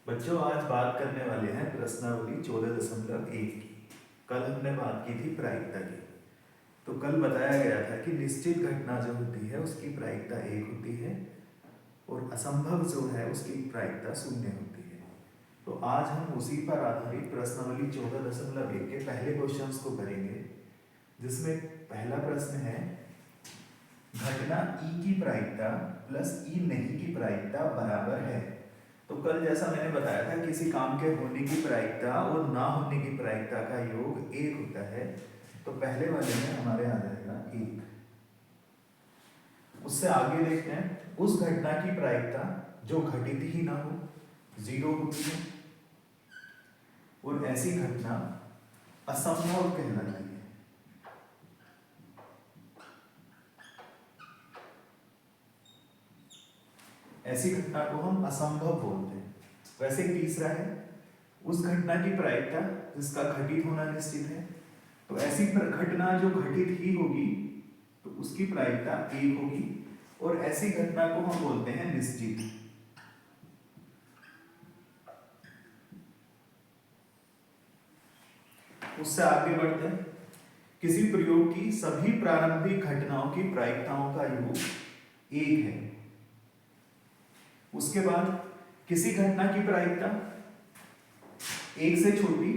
बच्चों आज बात करने वाले हैं प्रश्नावली 14.1 की। कल हमने बात की थी प्रायिकता की। तो कल बताया गया था कि निश्चित घटना जो होती है उसकी प्रायिकता 1 होती है और असंभव जो है उसकी प्रायिकता 0 होती है। तो आज हम उसी पर आधारित प्रश्नावली 14.1 के पहले क्वेश्चंस को करेंगे, जिसमें पहला प्रश्न है घटना ई की प्रायिकता प्लस ई नहीं की प्रायिकता बराबर है। तो कल जैसा मैंने बताया था किसी काम के होने की प्रायिकता और ना होने की प्रायिकता का योग 1 होता है। तो पहले वाले में हमारे आ जाएगा 1। उससे आगे देखते हैं उस घटना की प्रायिकता जो घटित ही ना हो 0 होती है और ऐसी घटना असंभव कहलाती है। ऐसी घटना को हम असंभव बोलते हैं। वैसे तीसरा है उस घटना की प्रायिकता जिसका घटित होना निश्चित है। तो ऐसी घटना जो घटित ही होगी तो उसकी प्रायिकता 1 होगी और ऐसी घटना को हम बोलते हैं निश्चित। उससे आगे बढ़ते हैं किसी प्रयोग की सभी प्रारंभिक घटनाओं की प्रायिकताओं का योग 1 है। उसके बाद किसी घटना की प्रायिकता 1 से छोटी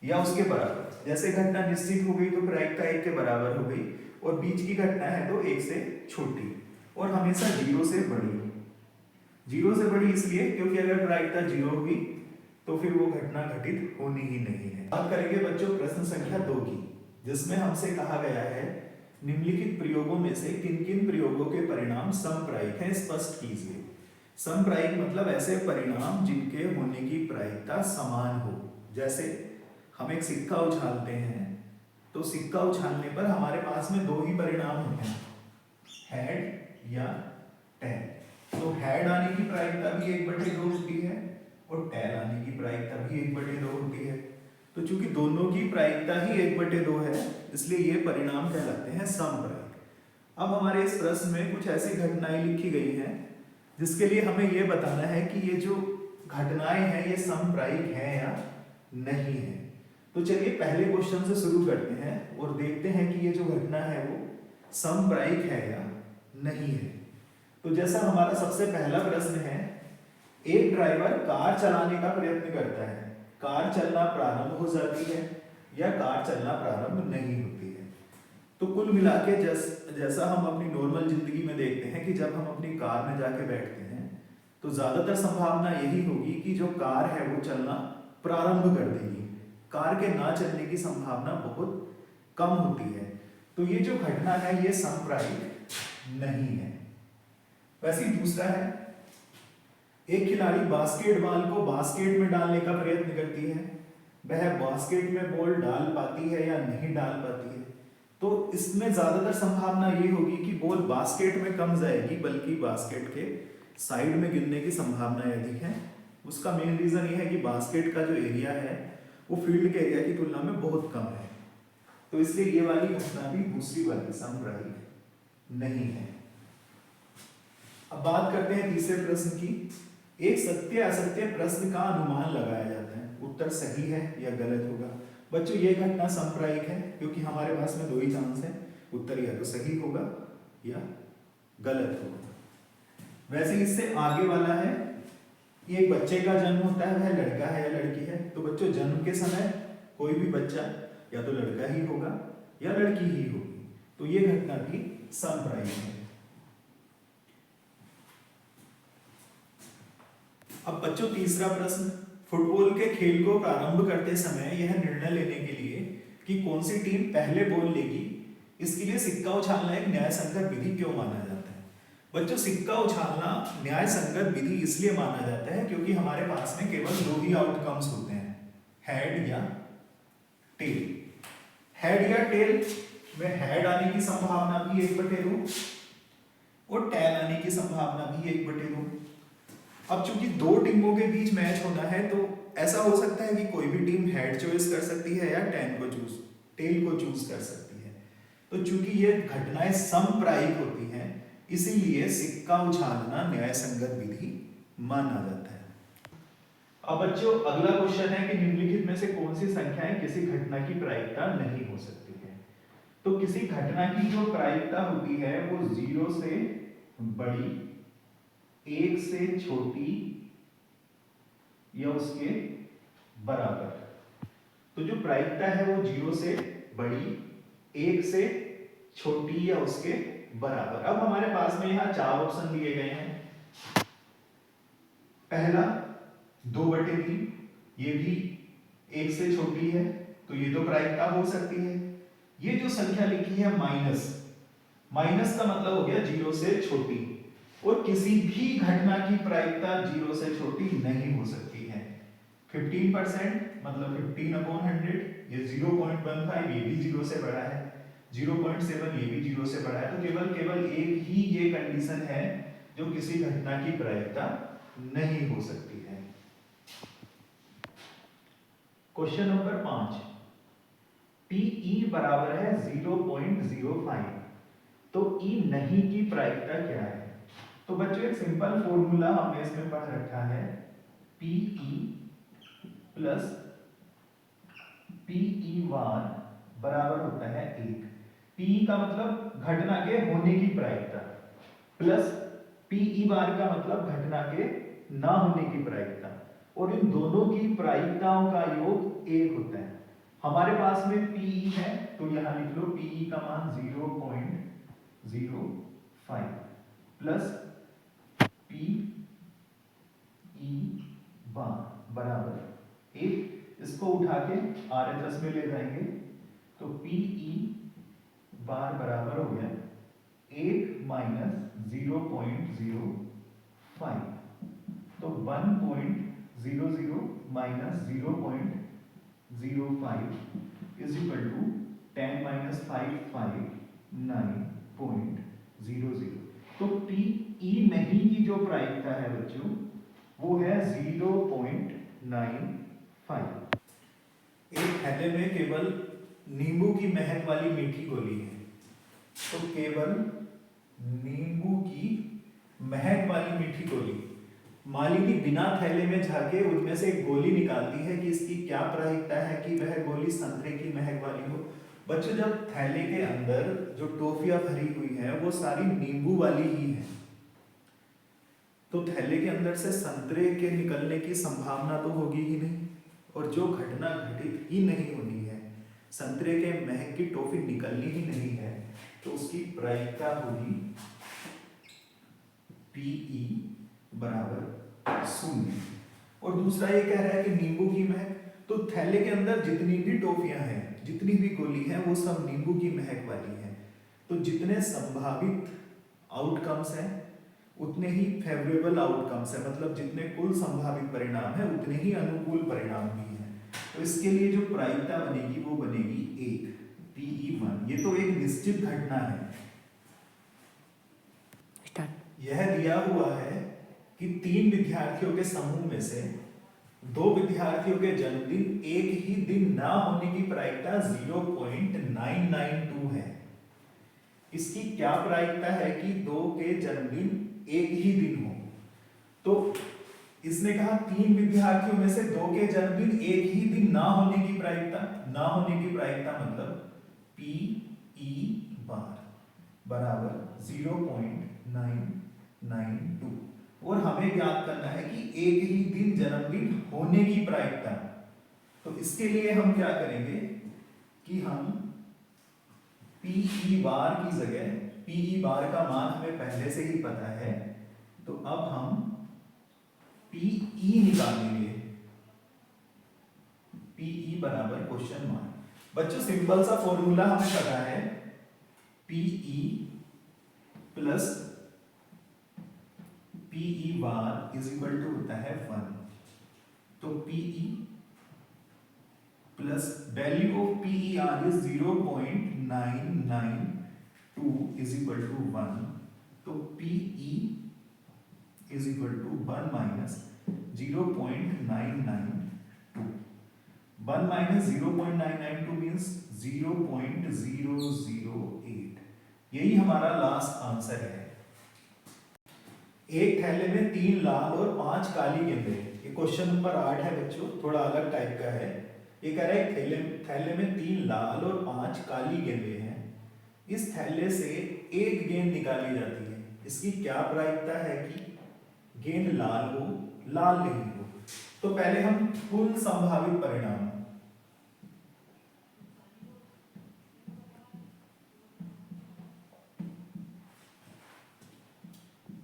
या उसके बराबर। जैसे घटना निश्चित हो गई तो प्रायिकता 1 के बराबर हो गई और बीच की घटना है तो 1 से छोटी और हमेशा 0 से बड़ी। 0 से बड़ी इसलिए क्योंकि अगर प्रायिकता 0 होगी तो फिर वो घटना घटित होनी ही नहीं है। बात करेंगे बच्चों प्रश्न संख्या 2 की, जिसमें हमसे कहा गया है निम्नलिखित प्रयोगों में से किन किन प्रयोगों के परिणाम समप्रायिक हैं, स्पष्ट कीजिए। समप्रायिक मतलब ऐसे परिणाम जिनके होने की प्रायिकता समान हो। जैसे हम एक सिक्का उछालते हैं तो सिक्का उछालने पर हमारे पास में 2 ही परिणाम होते हैं, हेड या टेल। तो हेड आने की प्रायिकता भी 1/2 होती है और टेल आने की प्रायिकता भी 1/2 होती है। तो चूंकि दोनों की प्रायिकता ही 1/2 है इसलिए ये परिणाम कहलाते हैं समप्रायिक। अब हमारे इस प्रश्न में कुछ ऐसी घटनाएं लिखी गई हैं जिसके लिए हमें यह बताना है कि ये जो घटनाएं हैं ये समप्रायिक हैं या नहीं है। तो चलिए पहले क्वेश्चन से शुरू करते हैं और देखते हैं कि ये जो घटना है वो समप्रायिक है या नहीं है। तो जैसा हमारा सबसे पहला प्रश्न है, एक ड्राइवर कार चलाने का प्रयत्न करता है, कार चलना प्रारंभ हो जाती है या कार चलना प्रारंभ नहीं होती है। तो कुल मिला के जैसा हम अपनी नॉर्मल जिंदगी में देखते हैं कि जब हम अपनी कार में जाके बैठते हैं तो ज्यादातर संभावना यही होगी कि जो कार है वो चलना प्रारंभ कर देगी, कार के ना चलने की संभावना बहुत कम होती है। तो ये जो घटना है ये समप्रायिक नहीं है। वैसे ही दूसरा है, एक खिलाड़ी बास्केटबॉल को बास्केट में डालने का प्रयत्न करती है, वह बास्केट में बॉल डाल पाती है या नहीं डाल पाती है। तो इसमें ज्यादातर संभावना ये होगी कि बॉल बास्केट में कम जाएगी बल्कि बास्केट के साइड में गिरने की संभावना अधिक है। उसका मेन रीजन ये है कि बास्केट का जो एरिया है वो फील्ड के एरिया की तुलना में बहुत कम है। तो इसलिए ये वाली घटना भी दूसरी वाली समप्रायिक नहीं है। अब बात करते हैं तीसरे प्रश्न की। एक सत्य असत्य प्रश्न का अनुमान लगाया जाता है, उत्तर सही है या गलत होगा। बच्चों ये घटना समप्रायिक है क्योंकि हमारे पास में 2 ही चांस है, उत्तर या तो सही होगा या गलत होगा। वैसे इससे आगे वाला है कि एक बच्चे का जन्म होता है, वह लड़का है या लड़की है। तो बच्चों जन्म के समय कोई भी बच्चा या तो लड़का ही होगा या लड़की ही होगी। तो ये घटना भी समप्रायिक है। अब बच्चों तीसरा प्रश्न, फुटबॉल के खेल को प्रारंभ करते समय यह निर्णय लेने के लिए कि कौन सी टीम पहले बॉल लेगी, इसके लिए सिक्का उछालना एक न्याय संगत विधि क्यों माना जाता है। बच्चों सिक्का उछालना न्याय संगत विधि इसलिए माना जाता है क्योंकि हमारे पास में केवल 2 ही आउटकम्स होते हैं, हेड या टेल। हेड या टेल में हेड आने की संभावना भी 1/2 और टेल आने की संभावना भी 1/2। अब चूंकि 2 टीमों के बीच मैच होना है तो ऐसा हो सकता है कि कोई भी टीम हेड चॉइस कर सकती है या टेल को चूज कर सकती है। तो चूंकि ये घटनाएं समप्रायिक होती हैं इसीलिए सिक्का उछालना न्याय संगत विधि मान आ जाता है। अब बच्चों अगला क्वेश्चन है कि निम्नलिखित में से कौन सी संख्याएं किसी घटना की प्रायिकता नहीं हो सकती है। तो किसी घटना की जो प्रायिकता होती है वो 0 से बड़ी, 1 से छोटी या उसके बराबर। तो जो प्रायिकता है वो 0 से बड़ी, 1 से छोटी या उसके बराबर। अब हमारे पास में यहां 4 ऑप्शन दिए गए हैं। पहला 2/3, ये भी 1 से छोटी है, तो ये तो प्रायिकता हो सकती है। ये जो संख्या लिखी है माइनस, माइनस का मतलब हो गया 0 से छोटी, और किसी भी घटना की प्रायिकता 0 से छोटी नहीं हो सकती है। 15% मतलब 15/100, ये 0.15 ये भी 0 से बड़ा है, 0.7 ये भी 0 से बड़ा है। तो केवल एक ही ये कंडीशन है जो किसी घटना की प्रायिकता नहीं हो सकती है। क्वेश्चन नंबर 5, PE बराबर है 0.05, तो E नहीं की प्रायिकता क्या है। तो बच्चों एक सिंपल फॉर्मूला हमने इसमें पढ़ रखा है, PE प्लस PE बार बराबर होता है 1। PE का मतलब घटना के होने की प्रायिकता, प्लस PE बार का मतलब घटना के ना होने की प्रायिकता, और इन दोनों की प्रायिकताओं का योग 1 होता है। हमारे पास में PE है तो यहां लिख लो PE का मान 0.05 प्लस PE बार बराबर 1। इसको उठा के RHS में ले जाएंगे तो PE बार बराबर हो गया 1 माइनस 0.05, तो 1.00 minus 0.05 is equal to 10 minus 559.00। तो PE नहीं की जो प्रायिकता है बच्चों वो है 0.95। एक थैले में केवल नींबू की महक वाली मीठी गोली है, तो केवल नींबू की महक वाली मीठी गोली, मालिनी बिना थैले में झाके उनमें से एक गोली निकालती है कि इसकी क्या प्रायिकता है कि वह गोली संतरे की महक वाली हो। बच्चों जब थैले के अंदर जो टॉफियां भरी हुई है वो सारी नींबू वाली ही है, तो थैले के अंदर से संतरे के निकलने की संभावना तो होगी ही नहीं, और जो घटना घटित ही नहीं होनी है, संतरे के महक की टॉफी निकलनी ही नहीं है, तो उसकी प्रायिकता होगी PE बराबर 0। और दूसरा ये कह रहा है कि नींबू की महक, तो थैले के अंदर जितनी भी टॉफियां हैं, जितनी भी गोली है वो सब नींबू की महक वाली है। तो जितने संभावित आउटकम्स हैं उतने ही फेवरेबल आउटकम्स है, मतलब जितने कुल संभावित परिणाम है उतने ही अनुकूल परिणाम भी हैं। तो इसके लिए जो प्रायिकता बनेगी वो बनेगी 1 PE1। ये तो एक निश्चित घटना है। यह दिया हुआ है कि 3 विद्यार्थियों के समूह में से 2 विद्यार्थियों के जन्मदिन एक ही दिन ना होने की प्रायिकता 0.992 है। इसकी क्या प्रायिकता है कि 2 के जन्मदिन एक ही दिन हो। तो इसने कहा 3 विद्यार्थियों में से 2 के जन्मदिन एक ही दिन ना होने की प्रायिकता, ना होने की प्रायिकता मतलब PE बार बराबर 0.992, और हमें ज्ञात करना है कि एक ही दिन जन्मदिन होने की प्रायिकता। तो इसके लिए हम क्या करेंगे कि हम PE बार की जगह, PE बार का मान हमें पहले से ही पता है, तो अब हम PE निकालेंगे। PE बराबर क्वेश्चन मार्क। बच्चों सिंपल सा फॉर्मूला हमें पता है, PE plus PE bar is equal to होता है 1। तो PE plus value of PER is 0.992 is equal to 1। तो PE इज equal to 1 minus 0.992। 1 minus 0.992 means 0.008। यही हमारा लास्ट आंसर है। एक थैले में 3 लाल और 5 काली गेंदें हैं। ये क्वेश्चन नंबर 8 है बच्चों, थोड़ा अलग टाइप का है। ये कह रहा है थैले में 3 लाल और 5 काली गेंदें हैं। इस थैले से एक गेंद निकाली जाती है। इसकी क्या प्रायिकता है कि गेंद लाल हो, लाल नहीं हो। तो पहले हम कुल संभावित परिणाम,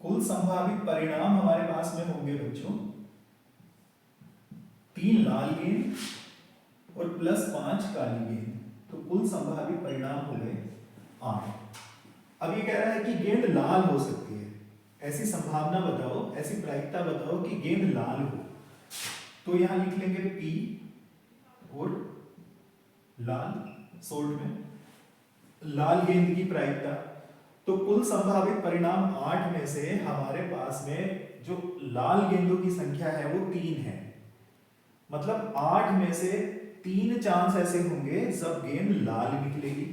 कुल संभावित परिणाम हमारे पास में होंगे बच्चों 3 लाल गेंद और प्लस 5 काली गेंद। तो कुल संभावित परिणाम हो गए 8। अब ये कह रहा है कि गेंद लाल हो सकती है, ऐसी संभावना बताओ, ऐसी प्रायिकता बताओ कि गेंद लाल हो। तो यहां लिख लेंगे P और लाल, शॉर्ट में लाल गेंद की प्रायिकता। तो कुल संभावित परिणाम 8 में से हमारे पास में जो लाल गेंदों की संख्या है वो 3 है। मतलब 8 में से 3 चांस ऐसे होंगे जब गेंद लाल निकलेगी।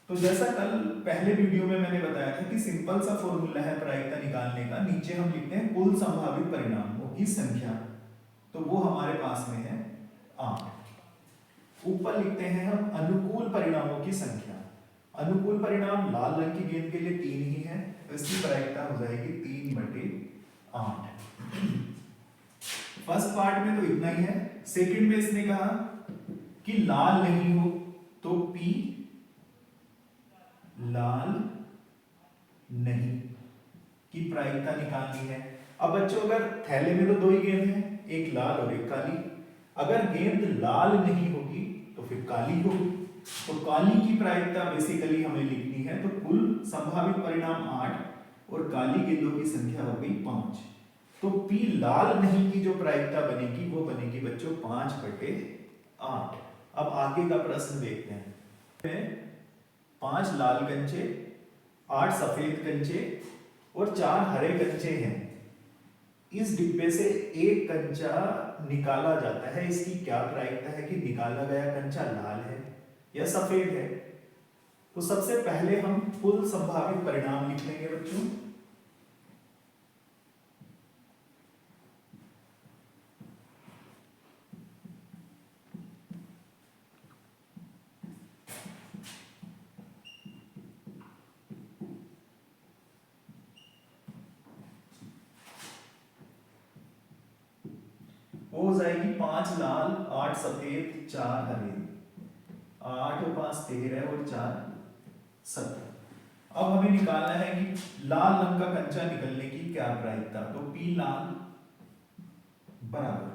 तो जैसा कल पहले वीडियो में मैंने बताया था कि सिंपल सा फॉर्मूला है प्रायिकता निकालने का, नीचे हम लिखते हैं कुल संभावित परिणामों की संख्या, तो वो हमारे पास में है 8। ऊपर लिखते हैं हम अनुकूल परिणामों की संख्या। अनुकूल परिणाम लाल रंग की गेंद के लिए 3 ही है, तो इसकी प्रायिकता हो जाएगी 3/8। फर्स्ट पार्ट में तो इतना ही है। सेकंड में इसने कहा कि लाल नहीं हो, तो P लाल नहीं की प्रायिकता निकालनी है। अब बच्चों अगर थैले में तो 2 ही गेंद हैं, एक लाल और एक काली। अगर गेंद लाल नहीं होगी तो फिर काली होगी। तो काली की प्रायिकता बेसिकली हमें लिखनी है, तो कुल संभावित परिणाम 8 और काली गेंदों की संख्या हो गई 5। तो P लाल नहीं की जो प्रायिकता बनेगी वो बनेगी बच्चों 5/8। अब आगे का प्रश्न देखते हैं। 5 लाल कंचे, 8 सफेद कंचे और 4 हरे कंचे हैं। इस डिब्बे से एक कंचा निकाला जाता है, इसकी क्या प्रायिकता है कि निकाला गया कंचा लाल है या सफेद है। तो सबसे पहले हम कुल संभावित परिणाम लिख लेंगे बच्चों। हो जाएगी 5 लाल, 8 सफेद, 4 हरे। 8 और 5 13 और 4 17। अब हमें निकालना है कि लाल रंग का कंचा निकलने की क्या प्रायिकता। तो P लाल बराबर,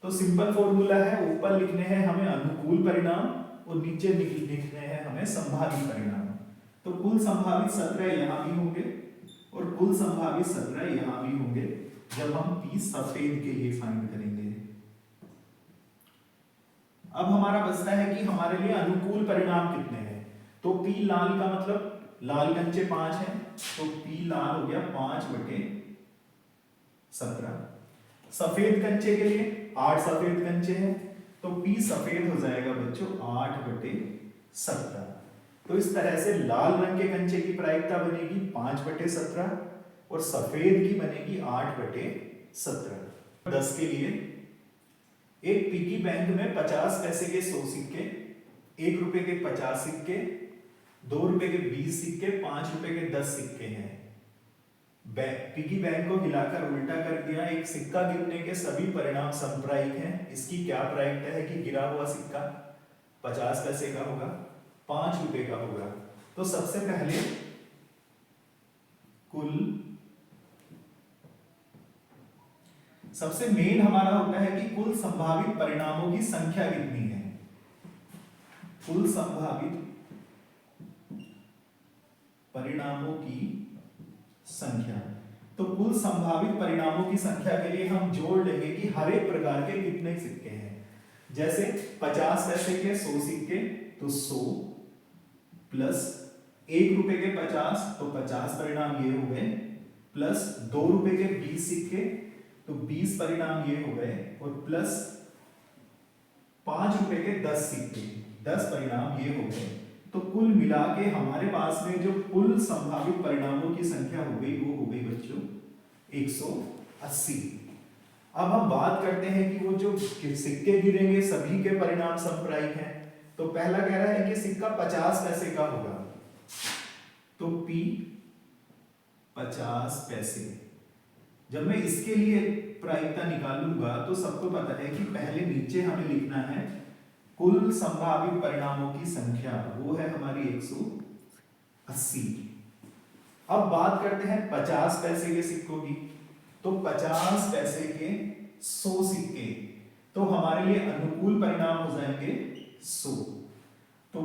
तो सिंपल फॉर्मूला है, ऊपर लिखने हैं हमें अनुकूल परिणाम और नीचे लिखने हैं हमें संभावित परिणाम। तो कुल संभावित 17 यहां भी होंगे और कुल संभावित 17 यहां भी होंगे जब हम P सफेद के लिए फाइंड करेंगे। अब हमारा बचता है कि हमारे लिए अनुकूल परिणाम कितने हैं। तो P लाल का मतलब लाल कंचे 5 हैं, तो P लाल हो गया 5/17। सफेद कंचे के लिए 8 सफेद कंचे हैं, तो P सफेद हो जाएगा बच्चों 8/17। तो इस तरह से लाल रंग के कंचे की प्रायिकता बनेगी 5/17 और सफेद की बनेगी 8/17। 10 के लिए एक पिगी बैंक में 50 पैसे के 100 सिक्के, 1 रुपए के 50 सिक्के, 2 रुपए के 20 सिक्के, 5 रुपए के 10 सिक्के हैं। पिगी बैंक को हिलाकर उल्टा कर दिया, एक सिक्का गिरने के सभी परिणाम समप्रायिक हैं। इसकी क्या प्रायिकता है कि गिरा हुआ सिक्का 50 पैसे का होगा, 5 रुपए का होगा। तो सबसे पहले कुल, सबसे मेन हमारा होता है कि कुल संभावित परिणामों की संख्या कितनी है। कुल संभावित परिणामों की संख्या। तो कुल संभावित परिणामों की संख्या के लिए हम जोड़ लेंगे कि हर एक प्रकार के कितने सिक्के हैं। जैसे 50 पैसे के 100 सिक्के, तो 100 प्लस 1 रुपए के 50, तो 50 परिणाम ये हो गए, प्लस 2 रुपए के 20 सिक्के, तो 20 परिणाम ये हो गए, और प्लस 5 रुपए के 10 सिक्के, 10 परिणाम ये हो गए। तो कुल मिला के हमारे पास में जो कुल संभावित परिणामों की संख्या हो गई वो हो गई बच्चों 180। अब हम बात करते हैं कि वो जो सिक्के गिरेंगे सभी के परिणाम समप्रायिक हैं। तो पहला कह रहा है कि सिक्का 50 पैसे का होगा, तो P 50 पैसे। जब मैं इसके लिए प्रायिकता निकालूंगा तो सबको पता है कि पहले नीचे हमें लिखना है कुल संभावित परिणामों की संख्या, वो है हमारी 180। अब बात करते हैं 50 पैसे के सिक्कों की। तो 50 पैसे के 100 सिक्के, तो हमारे लिए अनुकूल परिणाम हो जाएंगे 100। तो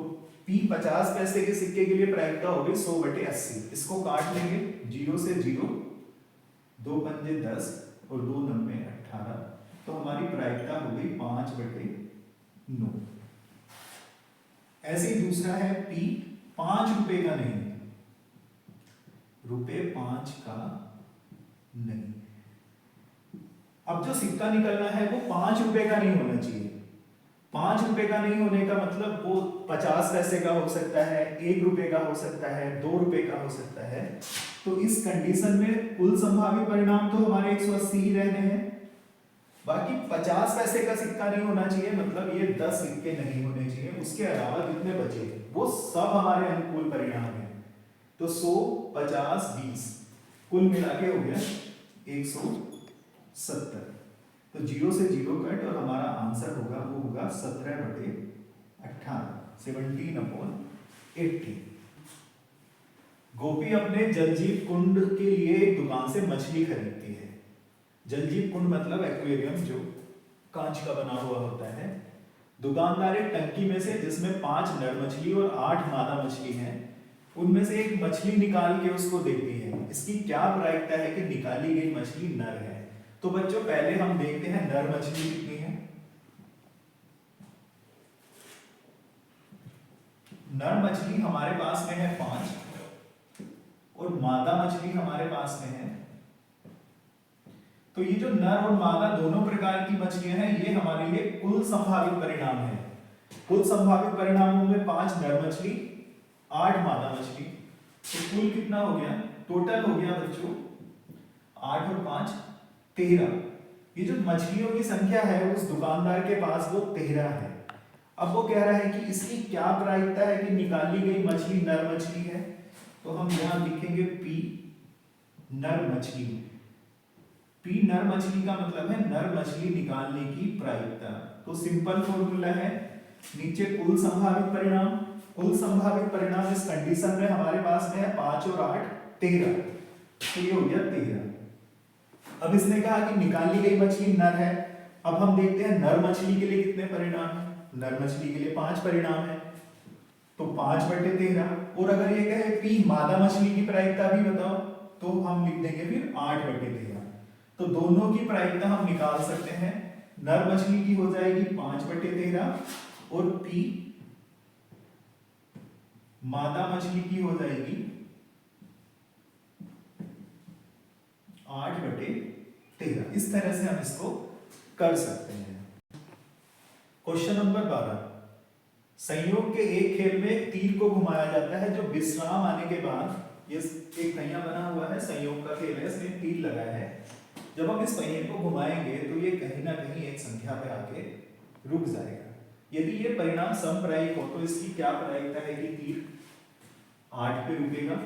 P 50 पैसे के सिक्के के लिए प्रायिकता होगी 100/80। इसको काट लेंगे, 0 से 0, 2 पंजे 10 और 2 नब्बे 18। तो हमारी प्रायिकता हो गई 5/9। ऐसे ही दूसरा है P 5 रुपए का नहीं, ₹5 का नहीं। अब जो सिक्का निकलना है वो 5 रुपए का नहीं होना चाहिए। 5 रुपए का नहीं होने का मतलब वो 50 पैसे का हो सकता है, 1 रुपए का हो सकता है, 2 रुपए का हो सकता है। तो इस कंडीशन में कुल संभावित परिणाम तो हमारे 180 ही रहने हैं। बाकी 50 पैसे का सिक्का नहीं होना चाहिए, मतलब ये 10 सिक्के नहीं होने चाहिए। उसके अलावा जितने बचे वो सब हमारे अनुकूल परिणाम हैं। तो 100, 50, 20 कुल मिला के हो गया 170। तो 0 से 0 कट और हमारा आंसर होगा वो होगा 17/18, 17/80। गोपी अपने जलजीव कुंड के लिए एक दुकान से मछली खरीदती है। जलजीव कुंड मतलब एक्वेरियम जो कांच का बना हुआ होता है। दुकानदार एक टंकी में से जिसमें 5 नर मछली और 8 मादा मछली हैं, उनमें से एक मछली निकाल के उसको देती है। इसकी क्या प्रायिकता है कि निकाली गई मछली नर है? तो बच्चों पहले हम देखते हैं नर मछली कितनी है। नर मछली हमारे पास में है 5 और मादा मछली हमारे पास में है। तो ये जो नर और मादा दोनों प्रकार की मछलियां हैं, ये हमारे लिए कुल संभावित परिणाम है। कुल संभावित परिणामों में 5 नर मछली, 8 मादा मछली, तो कुल कितना हो गया? टोटल हो गया बच्चों 8 और 5 13। ये जो मछलियों की संख्या है उस दुकानदार के पास वो 13 है। अब वो कह रहा है कि इसकी क्या प्रायिकता है कि निकाली गई मछली नर मछली है। तो हम यहां लिखेंगे P नर मछली। P नर मछली का मतलब है नर मछली निकालने की प्रायिकता। तो सिंपल फॉर्मूला है, नीचे कुल संभावित परिणाम। कुल संभावित परिणाम इस कंडीशन में हमारे पास में है 5 और 8 13, तो ये हो गया 13। अब इसने कहा कि निकाली गई मछली नर है। अब हम देखते हैं नर मछली के लिए कितने परिणाम है। नर मछली के लिए 5 परिणाम है, तो 5/13। और अगर ये कहे P मादा मछली की प्रायिकता भी बताओ, तो हम लिख देंगे फिर 8/13। तो दोनों की प्रायिकता हम निकाल सकते हैं। नर मछली की हो जाएगी 5/13 और P मादा मछली की हो जाएगी 8/13। इस तरह से हम इसको कर सकते हैं। क्वेश्चन नंबर 12, संयोग के एक खेल में तीर को घुमाया जाता है जो विश्राम आने के बाद, ये एक पहिया बना हुआ है, संयोग का खेल है, इसमें तीर लगा है। जब हम इस पहिए को घुमाएंगे तो ये कहीं ना कहीं एक संख्या पे आके रुक जाएगा। यदि ये परिणाम समप्रायिक हो तो इसकी क्या प्रायिकता है कि तीर 8 पे रुकेगा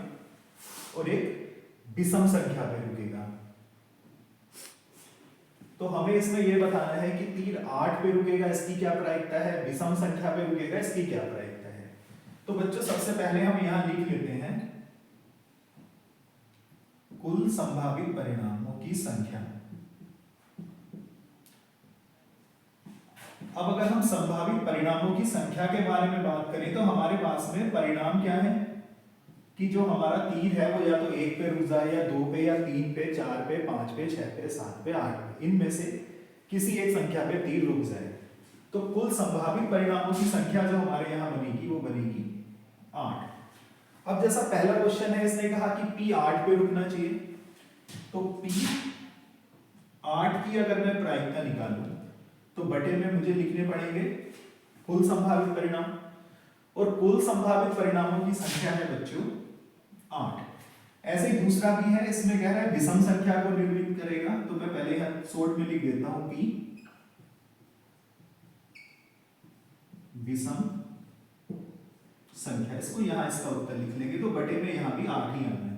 और एक विषम संख्या पे रुकेगा। तो हमें इसमें यह बताना है कि तीर 8 पे रुकेगा, इसकी क्या प्रायिकता है, विषम संख्या पे रुकेगा, इसकी क्या प्रायिकता है। तो बच्चों सबसे पहले हम यहां लिख लेते हैं कुल संभावित परिणामों की संख्या। अब अगर हम संभावित परिणामों की संख्या के बारे में बात करें तो हमारे पास में परिणाम क्या है कि जो हमारा तीर है वो या तो 1 पे रुक जाए या 2 पे या 3 पे, 4 पे, 5 पे, 6 पे, 7 पे, 8 पे, इनमें से किसी एक संख्या पे तीर रुक जाए। तो कुल संभावित परिणामों की संख्या जो हमारे यहाँ बनेगी वो बनेगी 8। अब जैसा पहला क्वेश्चन है, इसने कहा कि P 8 पे रुकना चाहिए। तो P 8 की अगर मैं प्रायिकता निकालूं तो बटे में मुझे लिखने पड़ेंगे कुल संभावित परिणाम, और कुल संभावित परिणामों की संख्या है बच्चों 8। ऐसे ही दूसरा भी है, इसमें कह रहा है विषम संख्या को निर्मित करेगा, तो मैं पहले यहाँ शॉर्ट में लिख देता हूं पी विषम संख्या। इसको यहां इसका उत्तर लिख लेंगे, तो बटे में यहां भी 8 ही आना है।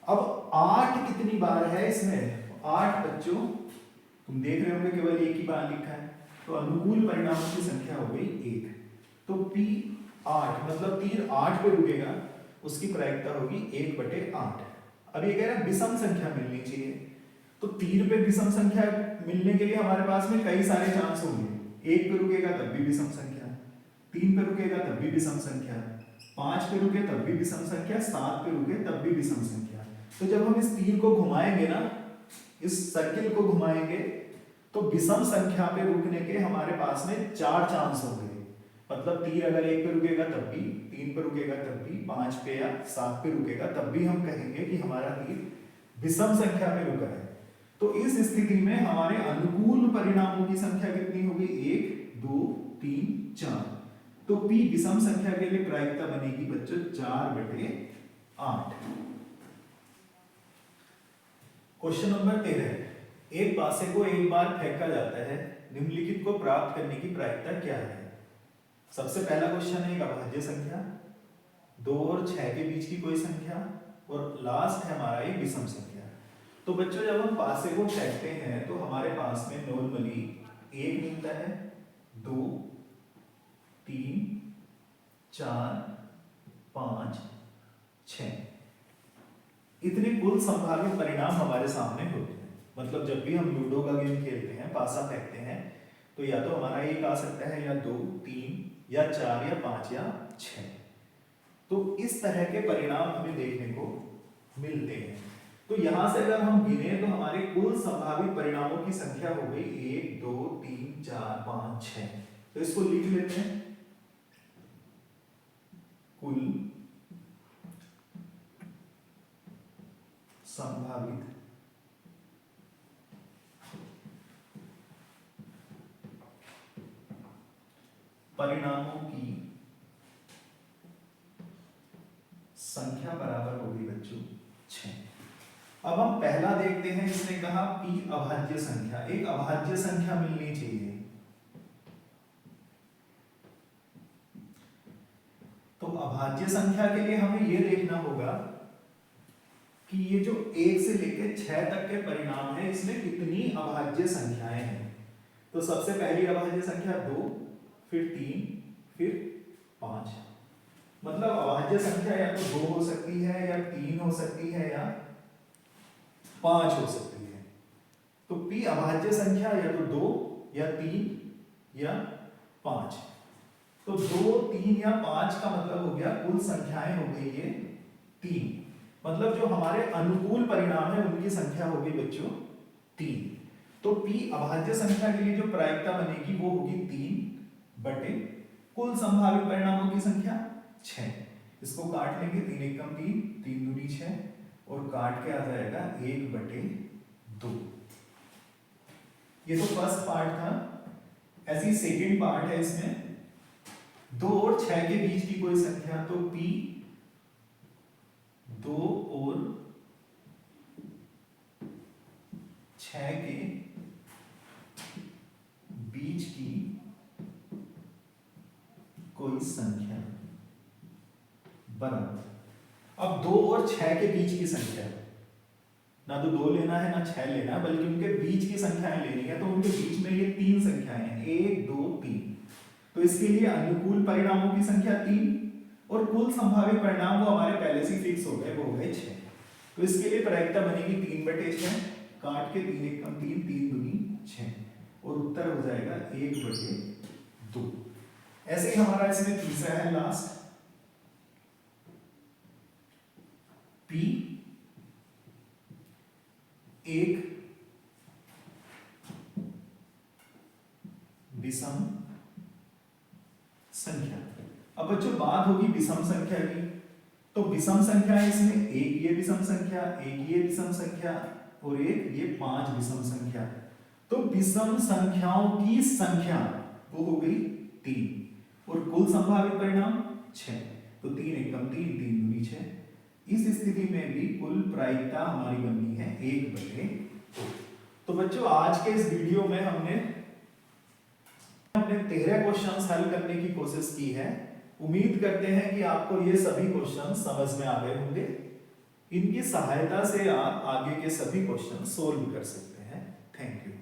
अब 8 कितनी बार है इसमें? 8 बच्चों तुम देख रहे होंगे केवल एक ही बार लिखा है, तो अनुकूल परिणामों की संख्या हो गई 1। तो P 8 मतलब तीर 8 पे रुकेगा, उसकी प्रायिकता होगी 1/8। अब ये कह रहा है विषम संख्या मिलनी चाहिए, तो तीर पे विषम संख्या मिलने के लिए हमारे पास में कई सारे चांस होंगे। 1 पे रुकेगा तब भी विषम संख्या, 3 पे रुकेगा तब भी विषम संख्या, 5 पे रुके तब भी विषम संख्या, 7 पे रुके तब भी विषम संख्या। तो जब हम इस तीर को घुमाएंगे ना, इस सर्किल को घुमाएंगे, तो विषम संख्या पे रुकने के हमारे पास में 4 चांस होंगे। मतलब तीर अगर 1 पे रुकेगा तब भी, 3 पे रुकेगा तब भी, 5 पे या 7 पे रुकेगा तब भी हम कहेंगे कि हमारा तीर विषम संख्या पे रुका है। तो इस स्थिति में हमारे अनुकूल परिणामों की संख्या कितनी होगी? 1 2 3 4। तो P विषम संख्या के लिए प्रायिकता बनेगी बच्चों 4/8। क्वेश्चन नंबर 13, एक पासे को एक बार फेंका जाता है, निम्नलिखित को प्राप्त करने की प्रायिकता क्या है? सबसे पहला क्वेश्चन है एक अभाज्य संख्या, 2 और 6 के बीच की कोई संख्या, और लास्ट है हमारा एक विषम संख्या। तो बच्चों जब हम पासे को फेंकते हैं तो हमारे पास में नॉर्मली 1 मिलता है, 2 3 4 5 6, इतने कुल संभावित परिणाम हमारे सामने होते हैं। मतलब जब भी हम लूडो का गेम खेलते हैं, पासा फेंकते हैं, तो या तो हमारा एक आ सकता है, या 2 3 या 4 या 5 या 6। तो इस तरह के परिणाम हमें देखने को मिलते हैं। तो यहां से अगर हम गिने तो हमारे कुल संभावित परिणामों की संख्या हो गई 1 2 3 4 5 6। तो इसको लिख लेते हैं, कुल संभावित परिणामों की संख्या बराबर होगी बच्चों 6। अब हम पहला देखते हैं, इसने कहा P अभाज्य संख्या, एक अभाज्य संख्या मिलनी चाहिए। तो अभाज्य संख्या के लिए हमें यह देखना होगा कि ये जो 1 से लेकर 6 तक के परिणाम है, इसमें कितनी अभाज्य संख्याएं हैं। तो सबसे पहली अभाज्य संख्या 2, फिर 3, फिर 5। मतलब अभाज्य संख्या या तो 2 हो सकती है, या 3 हो सकती है, या 5 हो सकती है। तो P अभाज्य संख्या या तो 2 या 3 या 5। तो 2 3 या 5 का मतलब हो गया कुल संख्याएं हो गई ये 3। मतलब जो हमारे अनुकूल परिणाम है उनकी संख्या होगी बच्चों 3। तो P अभाज्य संख्या के लिए जो प्रायिकता बनेगी वो होगी 3 बटे कुल संभावित परिणामों की संख्या 6। इसको काट लेंगे, 3 एकम 3, 3 दूनी 6, और काट के आ जाएगा 1/2। ये तो फर्स्ट पार्ट था। ऐसी सेकेंड पार्ट है, इसमें 2 और 6 के बीच की कोई संख्या, तो P 2 और 6 के बीच की कोई संख्या बराबर। अब 2 और 6 के बीच की संख्या, ना तो 2 लेना है ना 6 लेना है, बल्कि उनके बीच की संख्याएं लेनी है। तो उनके बीच में ये 3 संख्याएं हैं, 1 2 3। तो इसके लिए अनुकूल परिणामों की संख्या 3 और कुल संभावित परिणाम वो हमारे पहले से फिक्स हो गए, वो हो गए 6। तो इसके लिए प्रायिकता बनेगी 3/6, काट के 3 एकम 3, 3 दूनी 6, और उत्तर हो जाएगा 1/2। ऐसे ही हमारा इसमें तीसरा है लास्ट, P एक विषम संख्या। अब बच्चों बात होगी विषम संख्या की, तो विषम संख्या है इसमें एक ये विषम संख्या, एक ये विषम संख्या, और एक ये 5 विषम संख्या। तो विषम संख्याओं की संख्या वो हो गई 3 और कुल संभावित परिणाम 6। तो 3 एकम 3, 3 दूनी 6, इस स्थिति में भी कुल प्रायिकता हमारी बननी है 1/2। तो बच्चों आज के इस वीडियो में हमने 13 क्वेश्चंस हल करने की कोशिश की है। उम्मीद करते हैं कि आपको ये सभी क्वेश्चन समझ में आ गए होंगे। इनकी सहायता से आप आगे के सभी क्वेश्चन सोल्व कर सकते हैं। Thank you.